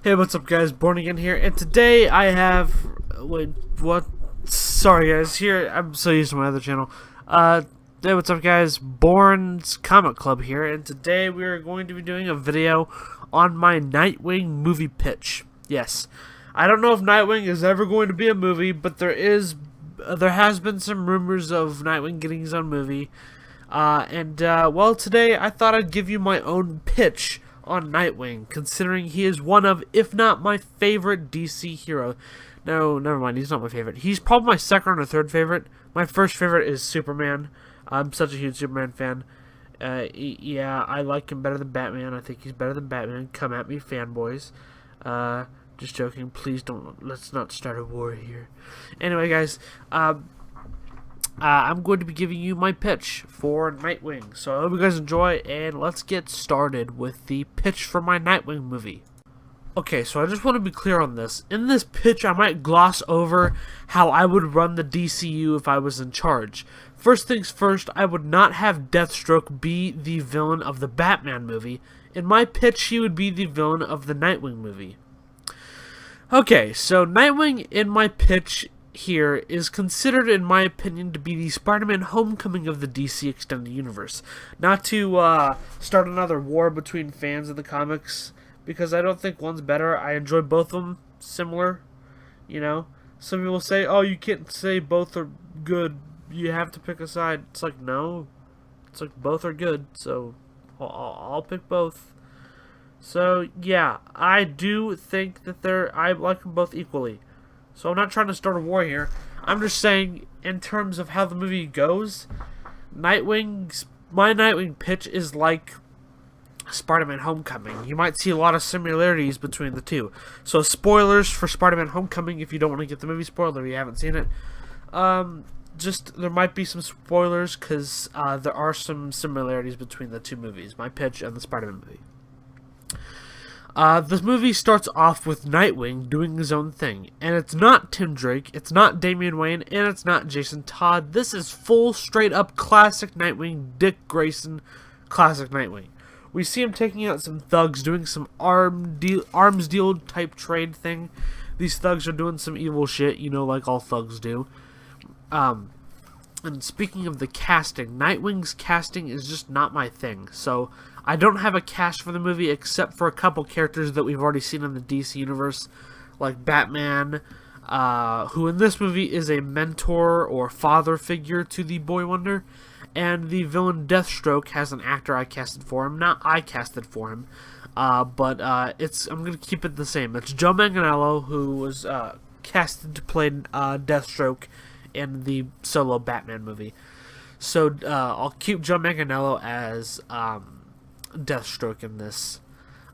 Hey, what's up, guys? Born Again here, and today I have... Wait, what? Sorry, guys. Here, I'm so used to my other channel. Hey, what's up, guys? Born's Comic Club here, and today we are going to be doing a video on my Nightwing movie pitch. Yes, I don't know if Nightwing is ever going to be a movie, but there has been some rumors of Nightwing getting his own movie. Well, today I thought I'd give you my own pitch on Nightwing, considering he is one of, if not my favorite DC hero. No, never mind, he's not my favorite. He's probably my second or third favorite. My first favorite is Superman. I'm such a huge Superman fan. Yeah, I like him better than Batman. I think he's better than Batman. Come at me, fanboys. Just joking. Please don't. Let's not start a war here. Anyway, guys, I'm going to be giving you my pitch for Nightwing. So I hope you guys enjoy, and let's get started with the pitch for my Nightwing movie. Okay, so I just want to be clear on this. In this pitch, I might gloss over how I would run the DCU if I was in charge. First things first, I would not have Deathstroke be the villain of the Batman movie. In my pitch, he would be the villain of the Nightwing movie. Okay, so Nightwing in my pitch here is considered, in my opinion, to be the Spider-Man Homecoming of the DC Extended Universe. Not to start another war between fans of the comics, because I don't think one's better. I enjoy both of them similar, you know. Some people say, oh, you can't say both are good, you have to pick a side. It's like, no, it's like both are good, so I'll pick both. So, yeah, I do think that I like them both equally. So I'm not trying to start a war here. I'm just saying, in terms of how the movie goes, my Nightwing pitch is like Spider-Man Homecoming. You might see a lot of similarities between the two. So spoilers for Spider-Man Homecoming if you don't want to get the movie spoiled or you haven't seen it. There might be some spoilers because there are some similarities between the two movies, my pitch and the Spider-Man movie. This movie starts off with Nightwing doing his own thing, and it's not Tim Drake, it's not Damian Wayne, and it's not Jason Todd. This is full, straight-up classic Nightwing, Dick Grayson, classic Nightwing. We see him taking out some thugs, doing some arms deal type trade thing. These thugs are doing some evil shit, you know, like all thugs do. And speaking of the casting, Nightwing's casting is just not my thing, so I don't have a cast for the movie except for a couple characters that we've already seen in the DC universe, like Batman, who in this movie is a mentor or father figure to the Boy Wonder, and the villain Deathstroke has an actor I casted for him. Not I casted for him, but I'm going to keep it the same. It's Joe Manganiello, who was casted to play Deathstroke in the solo Batman movie. So I'll keep Joe Manganiello as Deathstroke in this.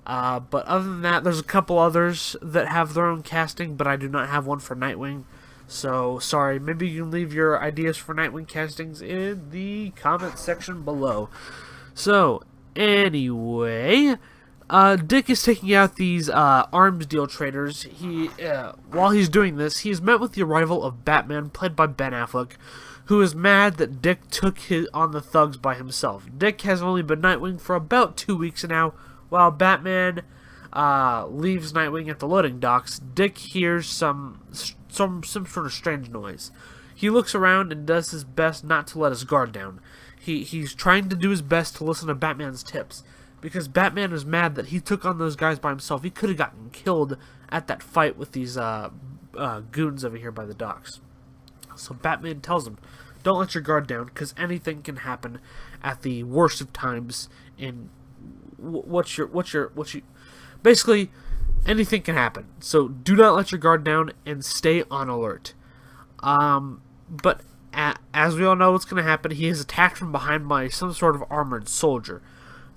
But other than that, there's a couple others that have their own casting, but I do not have one for Nightwing. So, sorry, maybe you can leave your ideas for Nightwing castings in the comment section below. So, anyway, Dick is taking out these arms deal traders. While he's doing this, he's met with the arrival of Batman, played by Ben Affleck, who is mad that Dick took on the thugs by himself. Dick has only been Nightwing for about 2 weeks now. While Batman leaves Nightwing at the loading docks, Dick hears some sort of strange noise. He looks around and does his best not to let his guard down. He's trying to do his best to listen to Batman's tips, because Batman is mad that he took on those guys by himself. He could have gotten killed at that fight with these goons over here by the docks. So Batman tells him, don't let your guard down, because anything can happen at the worst of times. In basically, anything can happen. So do not let your guard down and stay on alert. But as we all know what's going to happen, he is attacked from behind by some sort of armored soldier.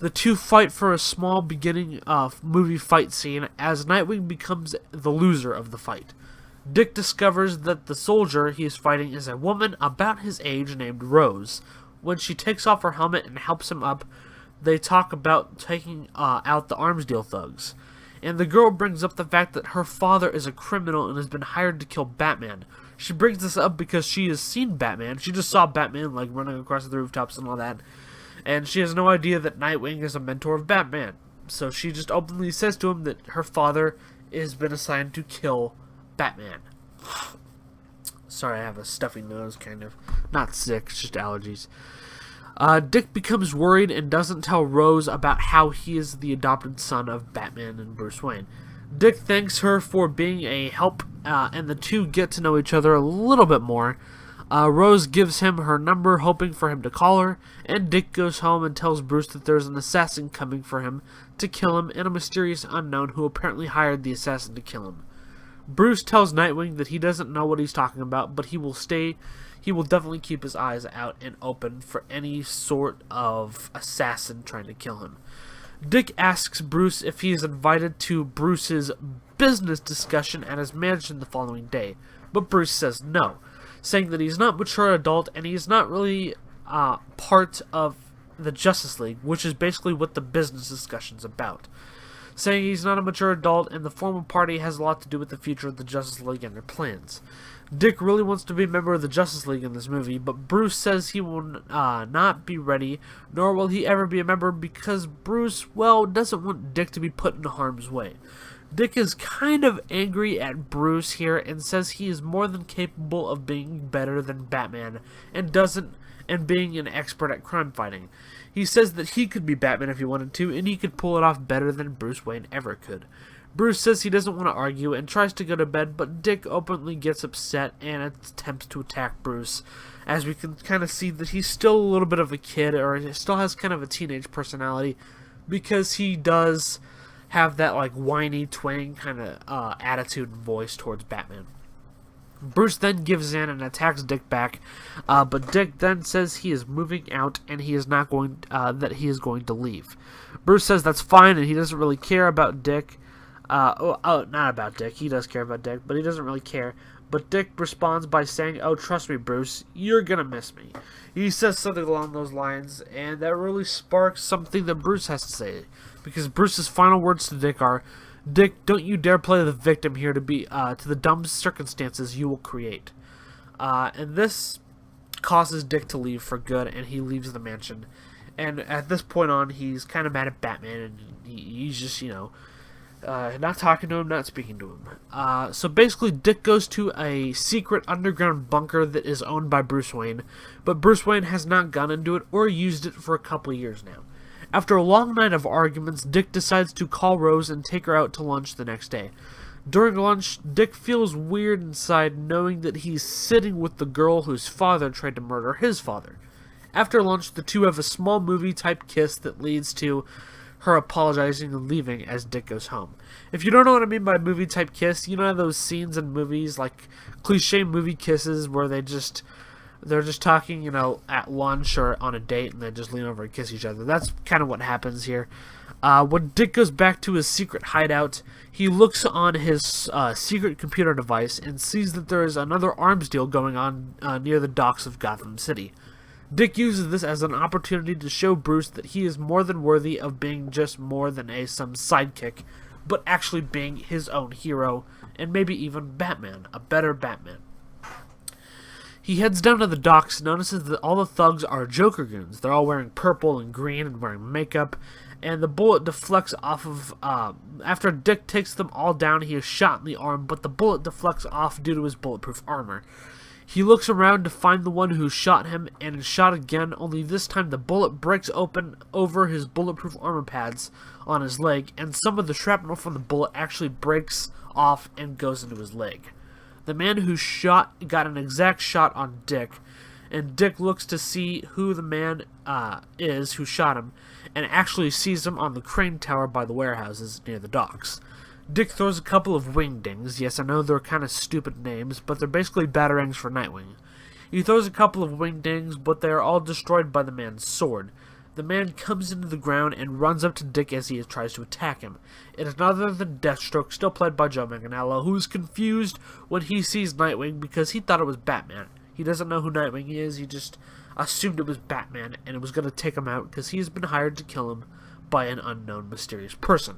The two fight for a small beginning movie fight scene as Nightwing becomes the loser of the fight. Dick discovers that the soldier he is fighting is a woman about his age named Rose. When she takes off her helmet and helps him up, they talk about taking out the arms deal thugs. And the girl brings up the fact that her father is a criminal and has been hired to kill Batman. She brings this up because she has seen Batman. She just saw Batman like running across the rooftops and all that. And she has no idea that Nightwing is a mentor of Batman. So she just openly says to him that her father has been assigned to kill Batman. Sorry, I have a stuffy nose, kind of. Not sick, it's just allergies. Dick becomes worried and doesn't tell Rose about how he is the adopted son of Batman and Bruce Wayne. Dick thanks her for being a help, and the two get to know each other a little bit more. Rose gives him her number, hoping for him to call her, and Dick goes home and tells Bruce that there's an assassin coming for him to kill him, and a mysterious unknown who apparently hired the assassin to kill him. Bruce tells Nightwing that he doesn't know what he's talking about, but he will definitely keep his eyes out and open for any sort of assassin trying to kill him. Dick asks Bruce if he is invited to Bruce's business discussion at his mansion the following day, but Bruce says no, saying that he's not a mature adult and he's not really part of the Justice League, which is basically what the business discussion's about. Saying he's not a mature adult and the formal party has a lot to do with the future of the Justice League and their plans. Dick really wants to be a member of the Justice League in this movie, but Bruce says he will not be ready, nor will he ever be a member because Bruce, well, doesn't want Dick to be put in harm's way. Dick is kind of angry at Bruce here and says he is more than capable of being better than Batman and being an expert at crime fighting. He says that he could be Batman if he wanted to, and he could pull it off better than Bruce Wayne ever could. Bruce says he doesn't want to argue and tries to go to bed, but Dick openly gets upset and attempts to attack Bruce, as we can kind of see that he's still a little bit of a kid, or he still has kind of a teenage personality, because he does have that like whiny, twang kind of attitude and voice towards Batman. Bruce then gives in and attacks Dick back, but Dick then says he is moving out and he is not going that he is going to leave. Bruce says that's fine and he doesn't really care about Dick. Not about Dick. He does care about Dick, but he doesn't really care. But Dick responds by saying, "Oh, trust me, Bruce, you're gonna miss me." He says something along those lines, and that really sparks something that Bruce has to say, because Bruce's final words to Dick are, "Dick, don't you dare play the victim here to the dumb circumstances you will create." And this causes Dick to leave for good, and he leaves the mansion. And at this point on, he's kind of mad at Batman, and he's just, not talking to him, not speaking to him. So basically, Dick goes to a secret underground bunker that is owned by Bruce Wayne, but Bruce Wayne has not gone into it or used it for a couple of years now. After a long night of arguments, Dick decides to call Rose and take her out to lunch the next day. During lunch, Dick feels weird inside knowing that he's sitting with the girl whose father tried to murder his father. After lunch, the two have a small movie-type kiss that leads to her apologizing and leaving as Dick goes home. If you don't know what I mean by movie-type kiss, you know those scenes in movies, like cliche movie kisses where they're just talking, at lunch or on a date, and they just lean over and kiss each other. That's kind of what happens here. When Dick goes back to his secret hideout, he looks on his secret computer device and sees that there is another arms deal going on near the docks of Gotham City. Dick uses this as an opportunity to show Bruce that he is more than worthy of being just more than some sidekick, but actually being his own hero, and maybe even Batman, a better Batman. He heads down to the docks and notices that all the thugs are Joker goons. They're all wearing purple and green and wearing makeup, and the bullet deflects off of... after Dick takes them all down, he is shot in the arm, but the bullet deflects off due to his bulletproof armor. He looks around to find the one who shot him and is shot again, only this time the bullet breaks open over his bulletproof armor pads on his leg, and some of the shrapnel from the bullet actually breaks off and goes into his leg. The man who shot got an exact shot on Dick, and Dick looks to see who the man is who shot him, and actually sees him on the crane tower by the warehouses near the docks. Dick throws a couple of wingdings. Yes, I know they're kind of stupid names, but they're basically batarangs for Nightwing. He throws a couple of wingdings, but they are all destroyed by the man's sword. The man comes into the ground and runs up to Dick as he tries to attack him. It is none other than Deathstroke, still played by Joe Manganiello, who is confused when he sees Nightwing because he thought it was Batman. He doesn't know who Nightwing is, he just assumed it was Batman and it was going to take him out because he's been hired to kill him by an unknown mysterious person.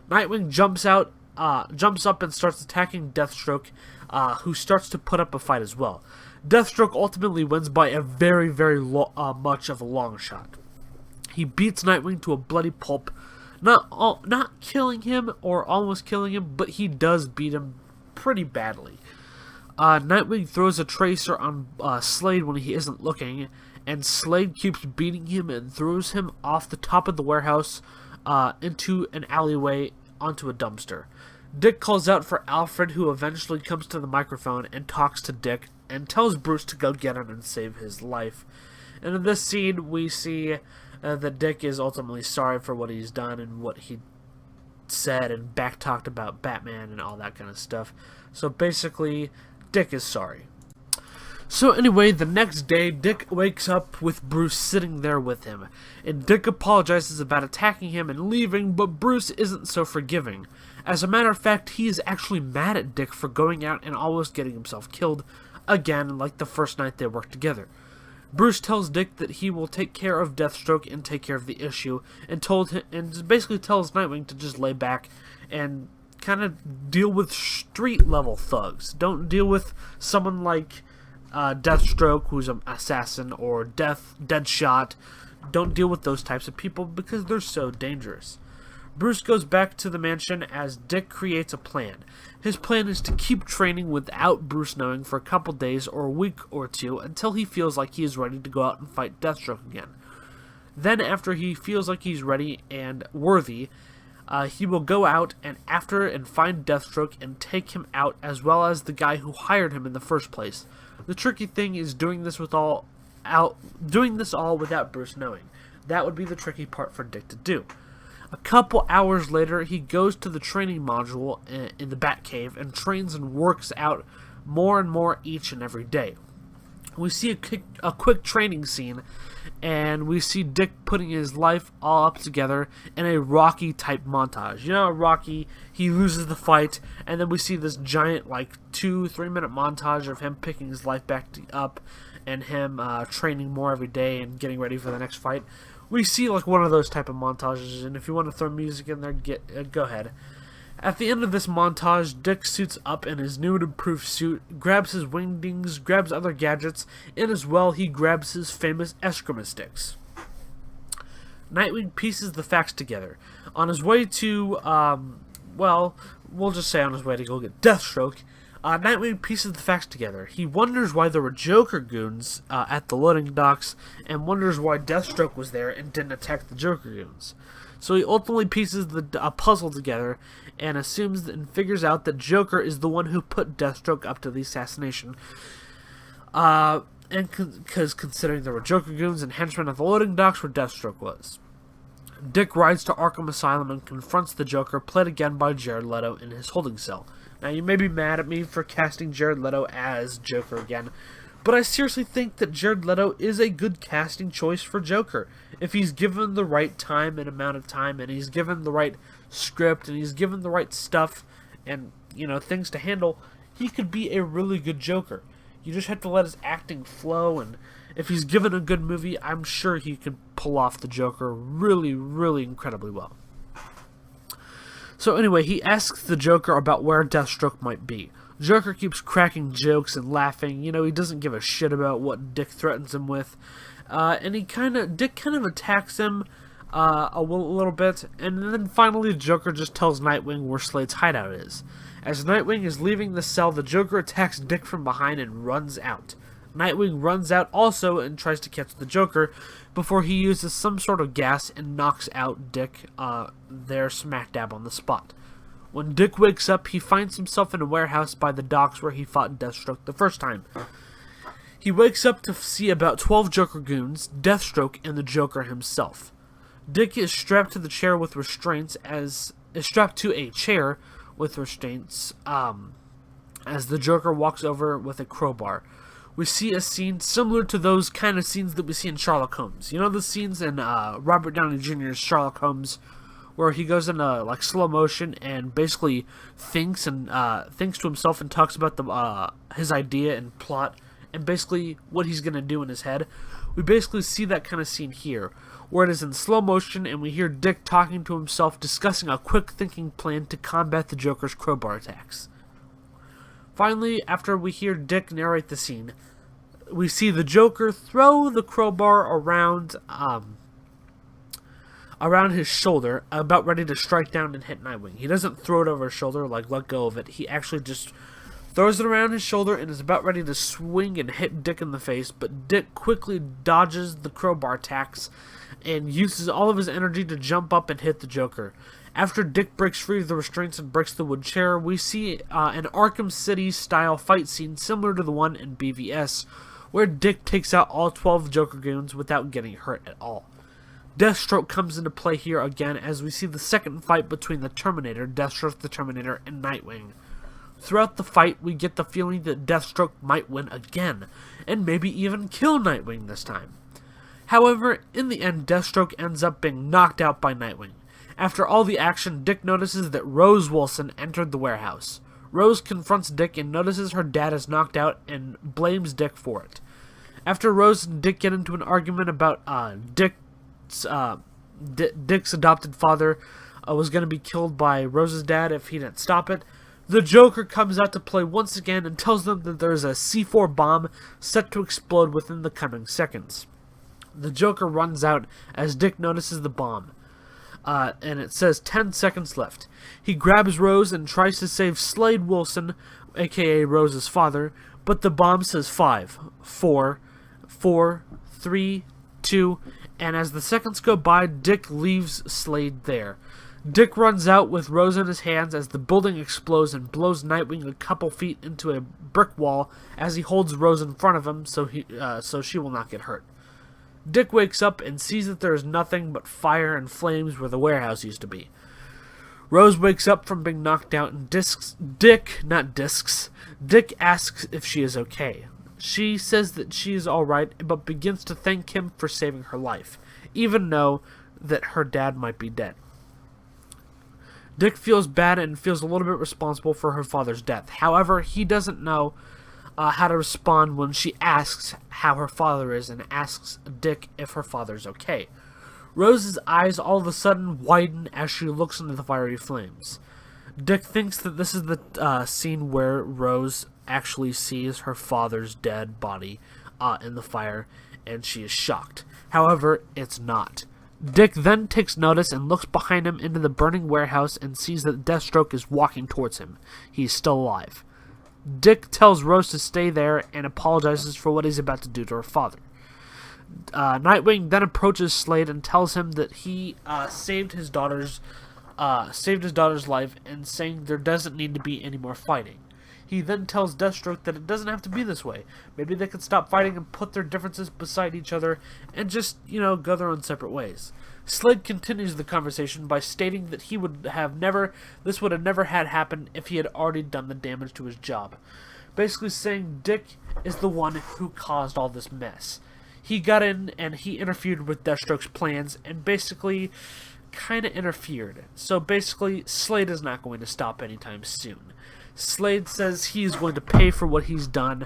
Nightwing jumps up and starts attacking Deathstroke, who starts to put up a fight as well. Deathstroke ultimately wins by a very, very much of a long shot. He beats Nightwing to a bloody pulp. Not killing him or almost killing him, but he does beat him pretty badly. Nightwing throws a tracer on Slade when he isn't looking, and Slade keeps beating him and throws him off the top of the warehouse into an alleyway onto a dumpster. Dick calls out for Alfred, who eventually comes to the microphone and talks to Dick and tells Bruce to go get him and save his life. And in this scene, we see that Dick is ultimately sorry for what he's done and what he said and back-talked about Batman and all that kind of stuff. So basically, Dick is sorry. So anyway, the next day, Dick wakes up with Bruce sitting there with him, and Dick apologizes about attacking him and leaving, but Bruce isn't so forgiving. As a matter of fact, he is actually mad at Dick for going out and almost getting himself killed, again, like the first night they worked together. Bruce tells Dick that he will take care of Deathstroke and take care of the issue, and basically tells Nightwing to just lay back and kind of deal with street-level thugs. Don't deal with someone like Deathstroke, who's an assassin, or Deadshot. Don't deal with those types of people because they're so dangerous. Bruce goes back to the mansion as Dick creates a plan. His plan is to keep training without Bruce knowing for a couple days or a week or two until he feels like he is ready to go out and fight Deathstroke again. Then, after he feels like he's ready and worthy, he will go out and find Deathstroke and take him out, as well as the guy who hired him in the first place. The tricky thing is doing this all without Bruce knowing. That would be the tricky part for Dick to do. A couple hours later, he goes to the training module in the Batcave and trains and works out more and more each and every day. We see a quick training scene, and we see Dick putting his life all up together in a Rocky-type montage. You know, Rocky, he loses the fight, and then we see this giant, 2-3 minute montage of him picking his life back up and him training more every day and getting ready for the next fight. We see one of those type of montages, and if you want to throw music in there, go ahead. At the end of this montage, Dick suits up in his new and improved suit, grabs his wingdings, grabs other gadgets, and as well, he grabs his famous Eskrima sticks. Nightwing pieces the facts together. On his way to, we'll just say on his way to go get Deathstroke, Nightwing pieces the facts together. He wonders why there were Joker goons at the loading docks, and wonders why Deathstroke was there and didn't attack the Joker goons. So he ultimately pieces the puzzle together and assumes and figures out that Joker is the one who put Deathstroke up to the assassination. Because considering there were Joker goons and henchmen at the loading docks where Deathstroke was. Dick rides to Arkham Asylum and confronts the Joker, played again by Jared Leto, in his holding cell. Now, you may be mad at me for casting Jared Leto as Joker again, but I seriously think that Jared Leto is a good casting choice for Joker. If he's given the right time and amount of time, and he's given the right script, and he's given the right stuff, and, things to handle, he could be a really good Joker. You just have to let his acting flow, and if he's given a good movie, I'm sure he could pull off the Joker really, really incredibly well. So anyway, he asks the Joker about where Deathstroke might be. Joker keeps cracking jokes and laughing. He doesn't give a shit about what Dick threatens him with. And Dick kind of attacks him a little bit. And then finally the Joker just tells Nightwing where Slade's hideout is. As Nightwing is leaving the cell, the Joker attacks Dick from behind and runs out. Nightwing runs out also and tries to catch the Joker before he uses some sort of gas and knocks out Dick there smack dab on the spot. When Dick wakes up, he finds himself in a warehouse by the docks where he fought Deathstroke the first time. He wakes up to see about 12 Joker goons, Deathstroke, and the Joker himself. Dick is strapped to a chair with restraints as the Joker walks over with a crowbar. We see a scene similar to those kind of scenes that we see in Sherlock Holmes. You know the scenes in Robert Downey Jr.'s Sherlock Holmes, where he goes into slow motion and basically thinks to himself and talks about his idea and plot and basically what he's gonna do in his head. We basically see that kind of scene here, where it is in slow motion and we hear Dick talking to himself, discussing a quick thinking plan to combat the Joker's crowbar attacks. Finally, after we hear Dick narrate the scene, we see the Joker throw the crowbar around around his shoulder, about ready to strike down and hit Nightwing. He doesn't throw it over his shoulder, like let go of it. He actually just throws it around his shoulder and is about ready to swing and hit Dick in the face, but Dick quickly dodges the crowbar attacks and uses all of his energy to jump up and hit the Joker. After Dick breaks free of the restraints and breaks the wood chair, we see an Arkham City-style fight scene similar to the one in BVS, where Dick takes out all 12 Joker goons without getting hurt at all. Deathstroke comes into play here again as we see the second fight between the Terminator, Deathstroke the Terminator, and Nightwing. Throughout the fight, we get the feeling that Deathstroke might win again, and maybe even kill Nightwing this time. However, in the end, Deathstroke ends up being knocked out by Nightwing. After all the action, Dick notices that Rose Wilson entered the warehouse. Rose confronts Dick and notices her dad is knocked out and blames Dick for it. After Rose and Dick get into an argument about Dick's adopted father was going to be killed by Rose's dad if he didn't stop it, the Joker comes out to play once again and tells them that there's a C4 bomb set to explode within the coming seconds. The Joker runs out as Dick notices the bomb. And it says 10 seconds left. He grabs Rose and tries to save Slade Wilson, aka Rose's father, but the bomb says 5, 4, 3, 2, and as the seconds go by, Dick leaves Slade there. Dick runs out with Rose in his hands as the building explodes and blows Nightwing a couple feet into a brick wall as he holds Rose in front of him so she will not get hurt. Dick wakes up and sees that there is nothing but fire and flames where the warehouse used to be. Rose wakes up from being knocked out and Dick asks if she is okay. She says that she is alright, but begins to thank him for saving her life, even though that her dad might be dead. Dick feels bad and feels a little bit responsible for her father's death. However, he doesn't know how to respond when she asks how her father is and asks Dick if her father's okay. Rose's eyes all of a sudden widen as she looks into the fiery flames. Dick thinks that this is the scene where Rose actually sees her father's dead body in the fire, and she is shocked. However, it's not. Dick then takes notice and looks behind him into the burning warehouse and sees that Deathstroke is walking towards him. He's still alive. Dick tells Rose to stay there and apologizes for what he's about to do to her father. Nightwing then approaches Slade and tells him that he saved his daughter's life and saying there doesn't need to be any more fighting. He then tells Deathstroke that it doesn't have to be this way. Maybe they could stop fighting and put their differences beside each other and just, go their own separate ways. Slade continues the conversation by stating that this would have never had happened if he had already done the damage to his job. Basically saying Dick is the one who caused all this mess. He got in and he interfered with Deathstroke's plans and basically kind of interfered. So basically, Slade is not going to stop anytime soon. Slade says he's going to pay for what he's done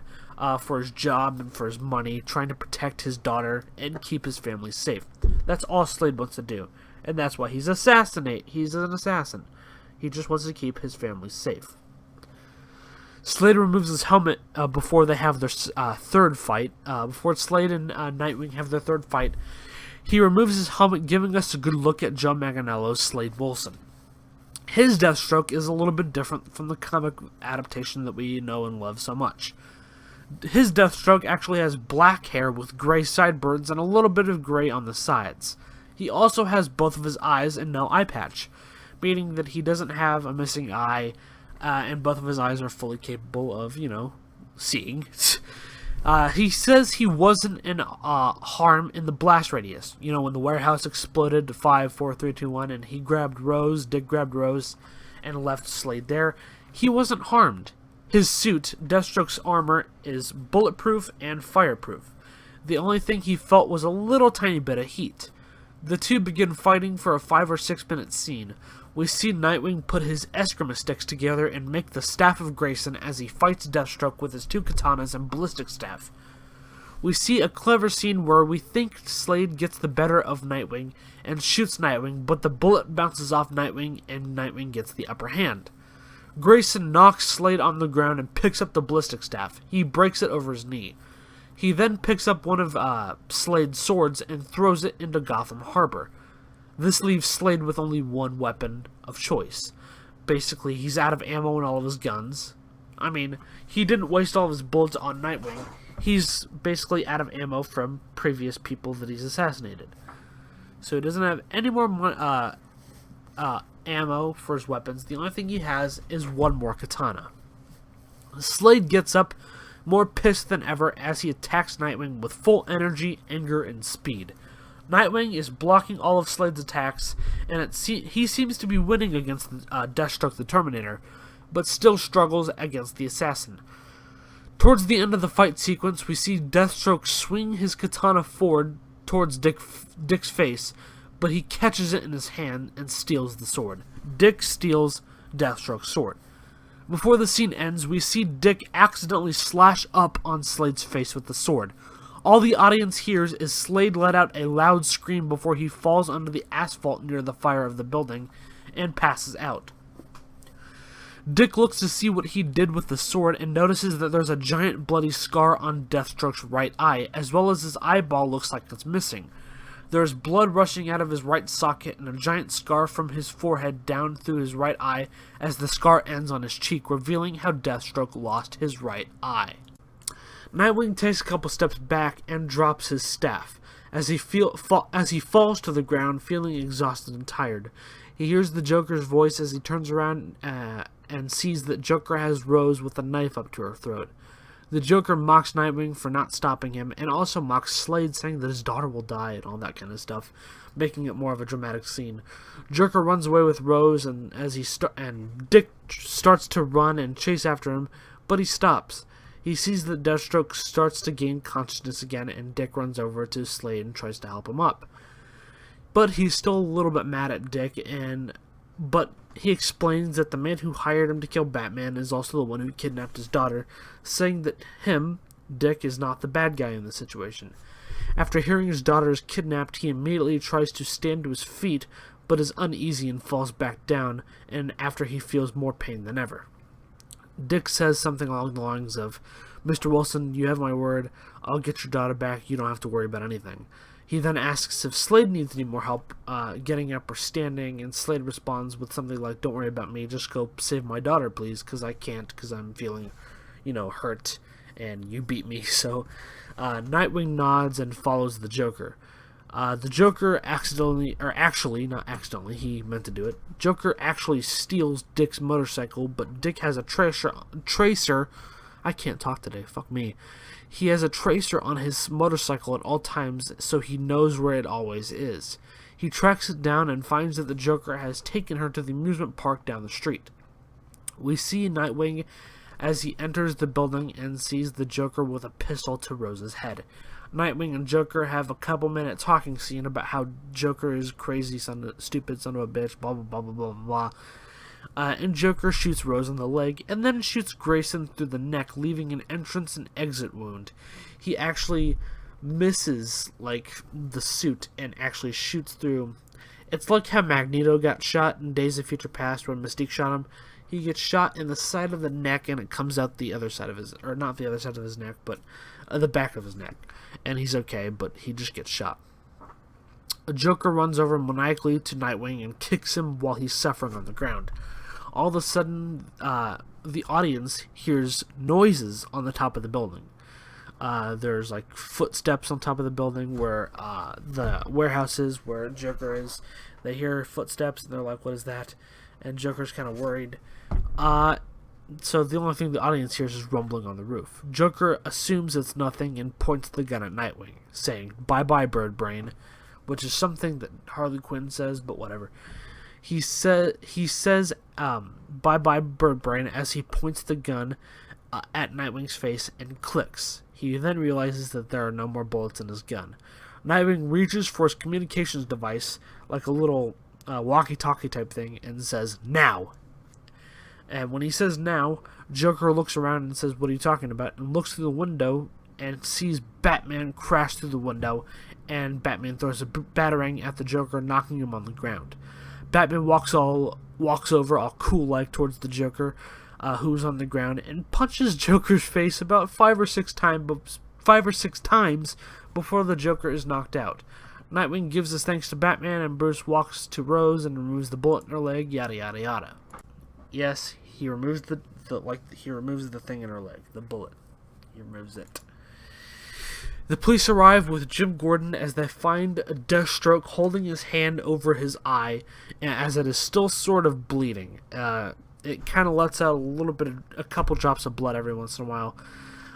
for his job and for his money, trying to protect his daughter and keep his family safe. That's all Slade wants to do, and that's why he's an assassin. He just wants to keep his family safe. Slade removes his helmet before they have their third fight. Before Slade and Nightwing have their third fight, he removes his helmet, giving us a good look at Joe Manganiello's Slade Wilson. His Deathstroke is a little bit different from the comic adaptation that we know and love so much. His Deathstroke actually has black hair with gray sideburns and a little bit of gray on the sides. He also has both of his eyes and no eye patch, meaning that he doesn't have a missing eye, and both of his eyes are fully capable of, seeing. He says he wasn't in harm in the blast radius. When the warehouse exploded to 5, 4, 3, 2, 1, and Dick grabbed Rose, and left Slade there. He wasn't harmed. His suit, Deathstroke's armor, is bulletproof and fireproof. The only thing he felt was a little tiny bit of heat. The two begin fighting for a 5 or 6 minute scene. We see Nightwing put his eskrima sticks together and make the Staff of Grayson as he fights Deathstroke with his 2 katanas and ballistic staff. We see a clever scene where we think Slade gets the better of Nightwing and shoots Nightwing, but the bullet bounces off Nightwing and Nightwing gets the upper hand. Grayson knocks Slade on the ground and picks up the ballistic staff. He breaks it over his knee. He then picks up one of Slade's swords and throws it into Gotham Harbor. This leaves Slade with only one weapon of choice. Basically, he's out of ammo in all of his guns. I mean, he didn't waste all of his bullets on Nightwing. He's basically out of ammo from previous people that he's assassinated. So he doesn't have any more ammo for his weapons. The only thing he has is one more katana. Slade gets up, more pissed than ever, as he attacks Nightwing with full energy, anger, and speed. Nightwing is blocking all of Slade's attacks, and he seems to be winning against Deathstroke the Terminator, but still struggles against the assassin. Towards the end of the fight sequence, we see Deathstroke swing his katana forward towards Dick's face, but he catches it in his hand and steals the sword. Dick steals Deathstroke's sword. Before the scene ends, we see Dick accidentally slash up on Slade's face with the sword. All the audience hears is Slade let out a loud scream before he falls onto the asphalt near the fire of the building and passes out. Dick looks to see what he did with the sword and notices that there's a giant bloody scar on Deathstroke's right eye, as well as his eyeball looks like it's missing. There's blood rushing out of his right socket and a giant scar from his forehead down through his right eye as the scar ends on his cheek, revealing how Deathstroke lost his right eye. Nightwing takes a couple steps back and drops his staff as he falls to the ground, feeling exhausted and tired. He hears the Joker's voice as he turns around and sees that Joker has Rose with a knife up to her throat. The Joker mocks Nightwing for not stopping him, and also mocks Slade, saying that his daughter will die and all that kind of stuff, making it more of a dramatic scene. Joker runs away with Rose, and Dick starts to run and chase after him, but he stops. He sees that Deathstroke starts to gain consciousness again, and Dick runs over to Slade and tries to help him up. But he's still a little bit mad at Dick, but he explains that the man who hired him to kill Batman is also the one who kidnapped his daughter, saying that Dick, is not the bad guy in the situation. After hearing his daughter is kidnapped, he immediately tries to stand to his feet, but is uneasy and falls back down, and after he feels more pain than ever. Dick says something along the lines of, "Mr. Wilson, you have my word. I'll get your daughter back. You don't have to worry about anything." He then asks if Slade needs any more help getting up or standing, and Slade responds with something like, "Don't worry about me, just go save my daughter, please, because I can't, because I'm feeling, hurt, and you beat me." So Nightwing nods and follows the Joker. The Joker not accidentally, he meant to do it. Joker actually steals Dick's motorcycle, but Dick has a tracer. I can't talk today, fuck me. He has a tracer on his motorcycle at all times, so he knows where it always is. He tracks it down and finds that the Joker has taken her to the amusement park down the street. We see Nightwing as he enters the building and sees the Joker with a pistol to Rose's head. Nightwing and Joker have a couple-minute talking scene about how Joker is crazy, stupid son of a bitch, blah, blah, blah, blah, blah, blah. And Joker shoots Rose in the leg, and then shoots Grayson through the neck, leaving an entrance and exit wound. He actually misses, the suit, and actually shoots through. It's like how Magneto got shot in Days of Future Past when Mystique shot him. He gets shot in the side of the neck, and it comes out the other side of his, or not the other side of his neck, but the back of his neck. And he's okay, but he just gets shot. A Joker runs over maniacally to Nightwing and kicks him while he's suffering on the ground. All of a sudden, the audience hears noises on the top of the building. There's footsteps on top of the building where the warehouse is, where Joker is. They hear footsteps and they're like, "What is that?" And Joker's kind of worried. So the only thing the audience hears is rumbling on the roof. Joker assumes it's nothing and points the gun at Nightwing, saying, "Bye-bye, bird brain," which is something that Harley Quinn says, but whatever. He says, "Bye-bye, bird brain," as he points the gun at Nightwing's face and clicks. He then realizes that there are no more bullets in his gun. Nightwing reaches for his communications device, like a little walkie-talkie type thing, and says, "Now." And when he says "now," Joker looks around and says, "What are you talking about?" and looks through the window and sees Batman crash through the window, and Batman throws a batarang at the Joker, knocking him on the ground. Batman walks over all cool-like towards the Joker, who's on the ground, and punches Joker's face about 5 or 6 times before the Joker is knocked out. Nightwing gives his thanks to Batman, and Bruce walks to Rose and removes the bullet in her leg, yada yada yada. Yes, he removes he removes the thing in her leg, the bullet. He removes it. The police arrive with Jim Gordon as they find Deathstroke holding his hand over his eye as it is still sort of bleeding. It kind of lets out a couple drops of blood every once in a while.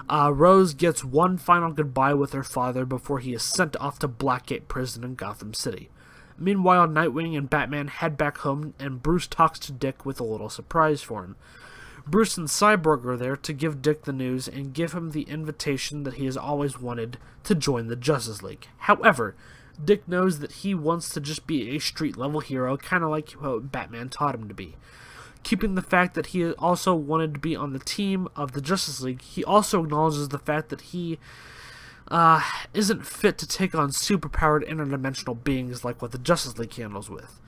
Rose gets one final goodbye with her father before he is sent off to Blackgate Prison in Gotham City. Meanwhile, Nightwing and Batman head back home, and Bruce talks to Dick with a little surprise for him. Bruce and Cyborg are there to give Dick the news and give him the invitation that he has always wanted to join the Justice League. However, Dick knows that he wants to just be a street-level hero, kind of like what Batman taught him to be. Keeping the fact that he also wanted to be on the team of the Justice League, he also acknowledges the fact that he isn't fit to take on superpowered interdimensional beings like what the Justice League handles with.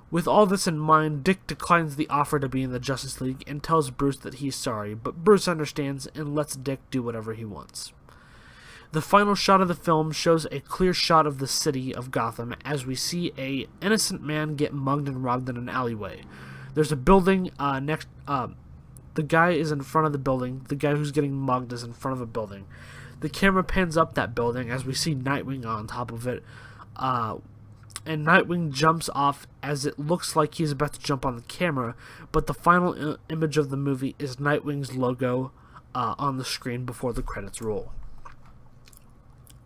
With all this in mind, Dick declines the offer to be in the Justice League and tells Bruce that he's sorry, but Bruce understands and lets Dick do whatever he wants. The final shot of the film shows a clear shot of the city of Gotham as we see a innocent man get mugged and robbed in an alleyway. There's a building next. The guy is in front of the building. The guy who's getting mugged is in front of a building. The camera pans up that building as we see Nightwing on top of it. And Nightwing jumps off as it looks like he's about to jump on the camera, but the final image of the movie is Nightwing's logo on the screen before the credits roll.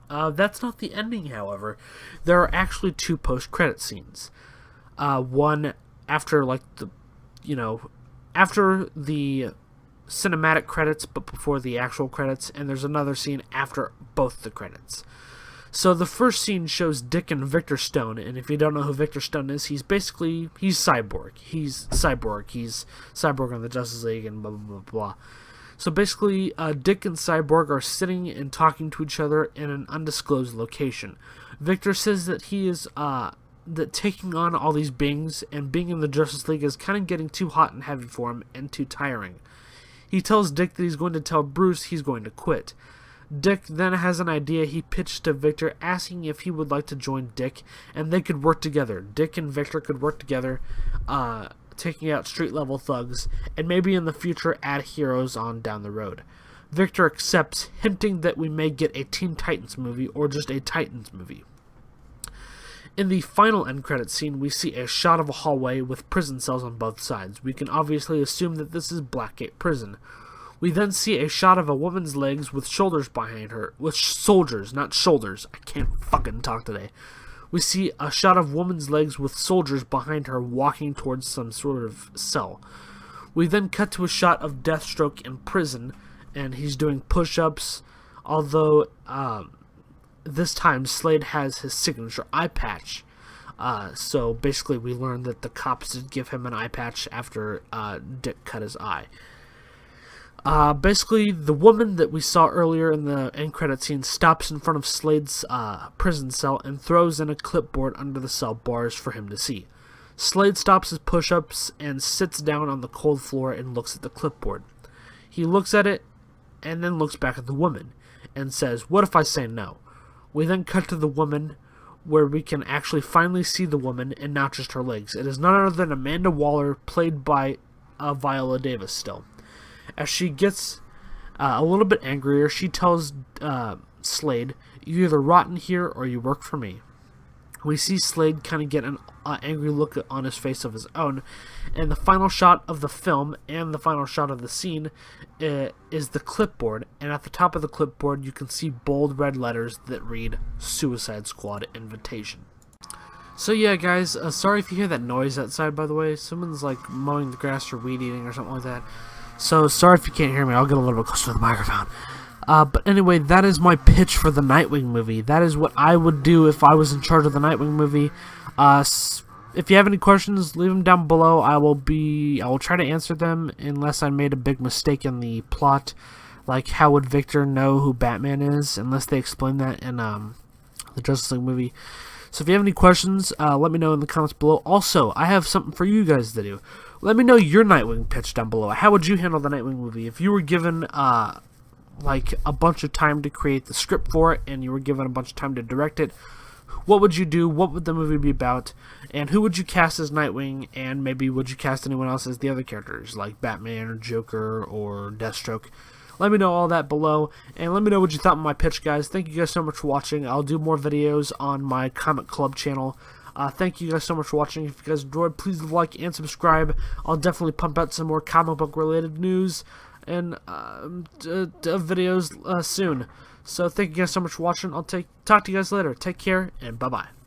That's not the ending, however. There are actually two post-credit scenes. One after after the cinematic credits, but before the actual credits, and there's another scene after both the credits. So the first scene shows Dick and Victor Stone, and if you don't know who Victor Stone is, he's Cyborg. He's Cyborg on the Justice League and blah, blah, blah, blah. So basically, Dick and Cyborg are sitting and talking to each other in an undisclosed location. Victor says that he is, that taking on all these beings and being in the Justice League is kind of getting too hot and heavy for him and too tiring. He tells Dick that he's going to tell Bruce he's going to quit. Dick then has an idea he pitched to Victor, asking if he would like to join Dick, and they could work together. Dick and Victor could work together, taking out street-level thugs, and maybe in the future add heroes on down the road. Victor accepts, hinting that we may get a Teen Titans movie or just a Titans movie. In the final end credit scene, we see a shot of a hallway with prison cells on both sides. We can obviously assume that this is Blackgate Prison. We then see a shot of a woman's legs with shoulders behind her. With soldiers, not shoulders. I can't fucking talk today. We see a shot of woman's legs with soldiers behind her walking towards some sort of cell. We then cut to a shot of Deathstroke in prison, and he's doing push-ups, although this time Slade has his signature eye patch. So basically we learn that the cops did give him an eye patch after Dick cut his eye. Basically, the woman that we saw earlier in the end credit scene stops in front of Slade's prison cell and throws in a clipboard under the cell bars for him to see. Slade stops his push-ups and sits down on the cold floor and looks at the clipboard. He looks at it and then looks back at the woman and says, "What if I say no?" We then cut to the woman, where we can actually finally see the woman and not just her legs. It is none other than Amanda Waller, played by Viola Davis still. As she gets a little bit angrier, she tells Slade, "You either rot in here or you work for me." We see Slade kind of get an angry look on his face of his own, and the final shot of the film and the final shot of the scene is the clipboard, and at the top of the clipboard you can see bold red letters that read "Suicide Squad Invitation." So yeah, guys, sorry if you hear that noise outside, by the way. Someone's like mowing the grass or weed eating or something like that. So sorry if you can't hear me. I'll get a little bit closer to the microphone. But anyway, that is my pitch for the Nightwing movie. That is what I would do if I was in charge of the Nightwing movie. If you have any questions, leave them down below. I will try to answer them unless I made a big mistake in the plot. Like, how would Victor know who Batman is? Unless they explain that in the Justice League movie. So if you have any questions, let me know in the comments below. Also, I have something for you guys to do. Let me know your Nightwing pitch down below. How would you handle the Nightwing movie? If you were given like a bunch of time to create the script for it, and you were given a bunch of time to direct it, what would you do? What would the movie be about? And who would you cast as Nightwing? And maybe would you cast anyone else as the other characters, like Batman or Joker or Deathstroke? Let me know all that below, and let me know what you thought of my pitch, guys. Thank you guys so much for watching. I'll do more videos on my Comic Club channel. Thank you guys so much for watching. If you guys enjoyed, please like and subscribe. I'll definitely pump out some more comic book related news and videos soon. So thank you guys so much for watching. I'll talk to you guys later. Take care, and bye-bye.